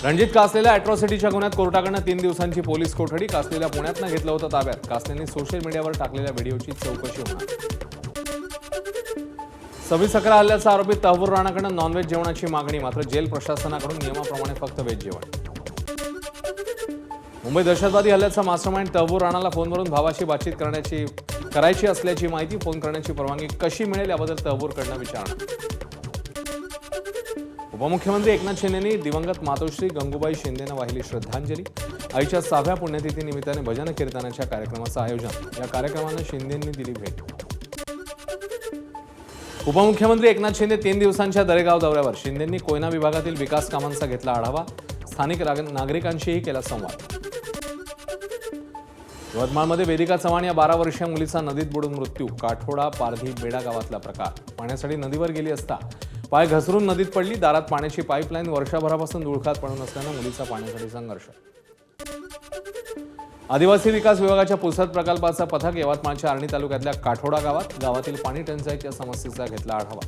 रणजित कासलेला अॅट्रॉसिटीच्या गुन्ह्यात कोर्टाकडनं 3 दिवसांची पोलीस कोठडी. कासलेला पुण्यातनं घेतलं होतं ताब्यात. कासलेंनी सोशल मीडियावर टाकलेल्या व्हिडिओची चौकशी होणार. 26/11 हल्ल्याचा आरोपी तहव्वूर राणाकडनं नॉनव्हेज जेवणाची मागणी. मात्र जेल प्रशासनाकडून नियमाप्रमाणे फक्त व्हेज जेवण. मुंबई दहशतवादी हल्ल्याचा मास्टरमाइंड तहव्वूर राणाला फोनवरून भावाशी बातचीत करायची असल्याची माहिती. फोन करण्याची परवानगी कशी मिळेल याबद्दल तहव्वूरकडनं विचारणा. उपमुख्यमंत्री एकनाथ शिंदेंनी दिवंगत मातोश्री गंगूबाई शिंदेंना वाहिली श्रद्धांजली. आईच्या 6व्या पुण्यतिथी निमित्ताने भजन कीर्तनाच्या कार्यक्रमाचं आयोजन. या कार्यक्रमानं शिंदेंनी दिली भेट. उपमुख्यमंत्री एकनाथ शिंदे 3 दिवसांच्या दरेगाव दौऱ्यावर. शिंदेंनी कोयना विभागातील विकास कामांचा घेतला आढावा. स्थानिक नागरिकांशीही केला संवाद. यवतमाळमध्ये वेदिका चव्हाण या 12 वर्षीय मुलीचा नदीत बुडून मृत्यू. काठोडा पारधी बेडा गावातला प्रकार. पाण्यासाठी नदीवर गेली असता पाय घसरून नदीत पडली. दारात पाण्याची पाईपलाईन वर्षभरापासून धुळखात पडून असल्यानं मुलीचा पाण्यासाठी संघर्ष. आदिवासी विकास विभागाच्या पुसद प्रकल्पाचं पथक यवतमाळच्या आर्णी तालुक्यातल्या काठोडा गावातील पाणी टंचाईच्या समस्येचा घेतला आढावा.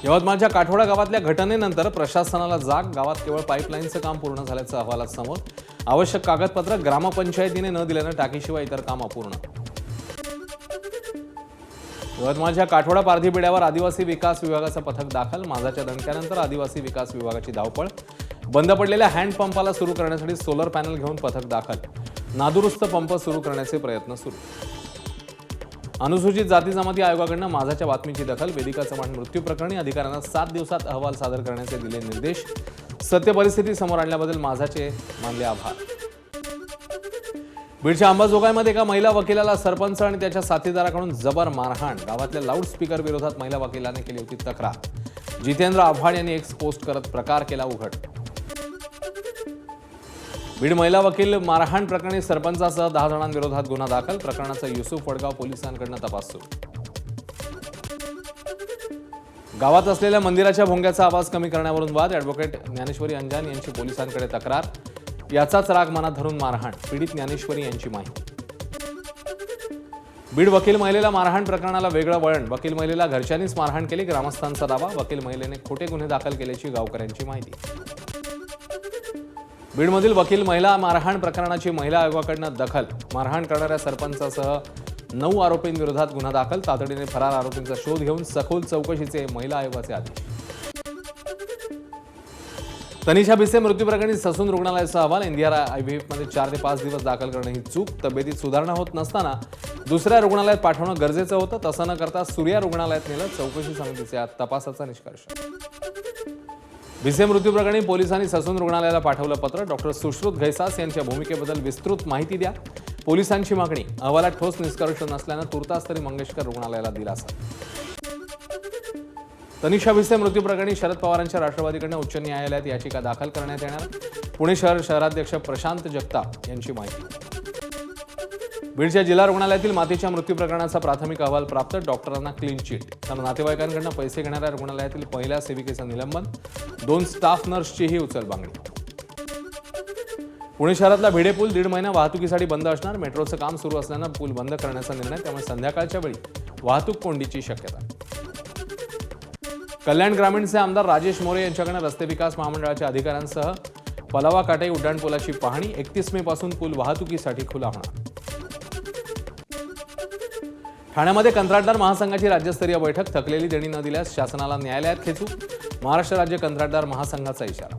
यवतमाळच्या काठोडा गावातल्या घटनेनंतर प्रशासनाला जाग. गावात केवळ पाईपलाईनचं काम पूर्ण झाल्याचं अहवालात समोर. आवश्यक कागदपत्र ग्रामपंचायतीने न दिल्यानं टाकीशिवाय इतर काम अपूर्ण. यवतमाळच्या काठोडा पारधी बेड्यावर आदिवासी विकास विभागाचं पथक दाखल. माझाच्या दणक्यानंतर आदिवासी विकास विभागाची धावपळ. बंद पडलेल्या हँडपंपाला सुरू करण्यासाठी सोलर पॅनल घेऊन पथक दाखल. नादुरुस्त पंप सुरू करण्याचे प्रयत्न सुरू. अनुसूचित जाती जमाती आयोगाकडनं माझाच्या बातमीची दखल. वेदिका चव्हाण मृत्यू प्रकरणी अधिकाऱ्यांना 7 दिवसात अहवाल सादर करण्याचे दिले निर्देश. सत्य परिस्थिती समोर आणल्याबद्दल माझाचे मानले आभार. बीडच्या अंबाजोगाईमध्ये एका महिला वकिलाला सरपंच आणि त्याच्या साथीदाराकडून जबर मारहाण. गावातल्या लाऊडस्पीकर विरोधात महिला वकिलाने केली होती तक्रार. जितेंद्र आव्हाड यांनी एक्स पोस्ट करत प्रकार केला उघड. बीड महिला वकील मारहाण प्रकरणी सरपंचासह 10 जणांविरोधात गुन्हा दाखल. प्रकरणाचा युसूफ वडगाव पोलिसांकडून तपास सुरू. गावात असलेल्या मंदिराच्या भोंग्याचा आवाज कमी करण्यावरून वाद. ॲडव्होकेट ज्ञानेश्वरी अंजान यांची पोलिसांकडे तक्रार. याचाच राग मनात धरून मारहाण. पीडित ज्ञानेश्वरी यांची माहिती. बीड वकील महिलेला मारहाण प्रकरणाला वेगळं वळण. वकील महिलेला घरच्यांनीच मारहाण केली, ग्रामस्थांचा दावा. वकील महिलेने खोटे गुन्हे दाखल केल्याची गावकऱ्यांची माहिती. बीडमधील वकील महिला मारहाण प्रकरणाची महिला आयोगाकडनं दखल. मारहाण करणाऱ्या सरपंचासह 9 आरोपींविरोधात गुन्हा दाखल. तातडीने फरार आरोपींचा शोध घेऊन सखोल चौकशीचे महिला आयोगाचे आदेश. तनिषा भिसे मृत्यू प्रकरणी ससून रुग्णालयाचा अहवाल. इंदिरा आयव्हीएफमध्ये 4 ते 5 दिवस दाखल करणं ही चूक. तब्येतीत सुधारणा होत नसताना दुसऱ्या रुग्णालयात पाठवणं गरजेचं होतं. तसं न करता सूर्या रुग्णालयात नेलं. चौकशी समितीच्या तपासाचा निष्कर्ष. भिसे मृत्यू प्रकरणी पोलिसांनी ससून रुग्णालयाला पाठवलं पत्र. डॉक्टर सुश्रुत घैसास यांच्या भूमिकेबद्दल विस्तृत माहिती द्या. पोलिसांची मागणी. अहवालात ठोस निष्कर्ष नसल्यानं तुर्तास तरी मंगेशकर रुग्णालयाला दिलासा. तनिषा भिसे मृत्यू प्रकरणी शरद पवारांच्या राष्ट्रवादीकडनं उच्च न्यायालयात याचिका दाखल करण्यात येणार. पुणे शहराध्यक्ष प्रशांत जगताप यांची माहिती. बीडच्या जिल्हा रुग्णालयातील मातीच्या मृत्यू प्रकरणाचा प्राथमिक अहवाल प्राप्त. डॉक्टरांना क्लीन चिट. तर नातेवाईकांकडून पैसे घेणाऱ्या रुग्णालयातील पहिल्या सेविकेचं निलंबन. 2 स्टाफ नर्सचीही उचलबांगडी. पुणे शहरातला भिडे पूल 1.5 महिना वाहतुकीसाठी बंद असणार. मेट्रोचं काम सुरू असल्यानं पूल बंद करण्याचा निर्णय. त्यामुळे संध्याकाळच्या वेळी वाहतूक कोंडीची शक्यता. कल्याण ग्रामीणचे आमदार राजेश मोरे यांच्याकडे रस्ते विकास महामंडळाच्या अधिकाऱ्यांसह पलावा काटाई उड्डाणपुलाची पाहणी. 31 मे पासून पूल वाहतुकीसाठी खुला होणार. ठाण्यामध्ये कंत्राटदार महासंघाची राज्यस्तरीय बैठक. थकलेली देणी न दिल्यास शासनाला न्यायालयात खेचू. महाराष्ट्र राज्य कंत्राटदार महासंघाचा इशारा.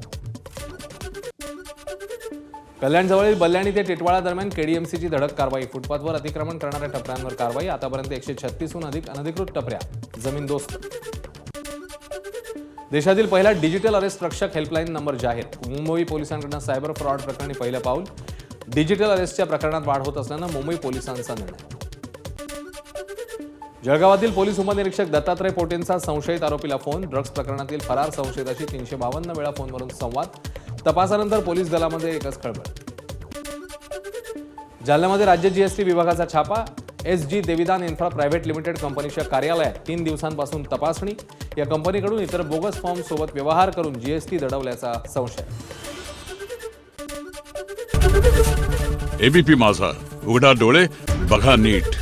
कल्याणजवळील बल्ल्याणी ते टिटवाळा दरम्यान केडीएमसीची धडक कारवाई. फुटपाथवर अतिक्रमण करणाऱ्या टपऱ्यांवर कारवाई. आतापर्यंत 136हून अधिक अनधिकृत टपऱ्या जमीनदोस्त. देशातील पहिला डिजिटल अरेस्ट रक्षक हेल्पलाईन नंबर जाहीर. मुंबई पोलिसांकडून सायबर फ्रॉड प्रकरणी पहिलं पाऊल. डिजिटल अरेस्टच्या प्रकरणात वाढ होत असल्यानं मुंबई पोलिसांचा निर्णय. जळगावातील पोलीस उपनिरीक्षक दत्तात्रय पोटेंचा संशयित आरोपीला फोन. ड्रग्ज प्रकरणातील फरार संशयिताशी 352 वेळा फोनवरून संवाद. तपासानंतर पोलीस दलामध्ये एकच खळबळ. जालन्यामध्ये राज्य जीएसटी विभागाचा छापा. SG देविदान इन्फ्रा प्रायव्हेट लिमिटेड कंपनीच्या कार्यालयात 3 दिवसांपासून तपासणी. या कंपनीकडून इतर बोगस फॉर्म सोबत व्यवहार करून जीएसटी दडवल्याचा संशय. एबीपी माझा, उघडा डोळे बघा नीट.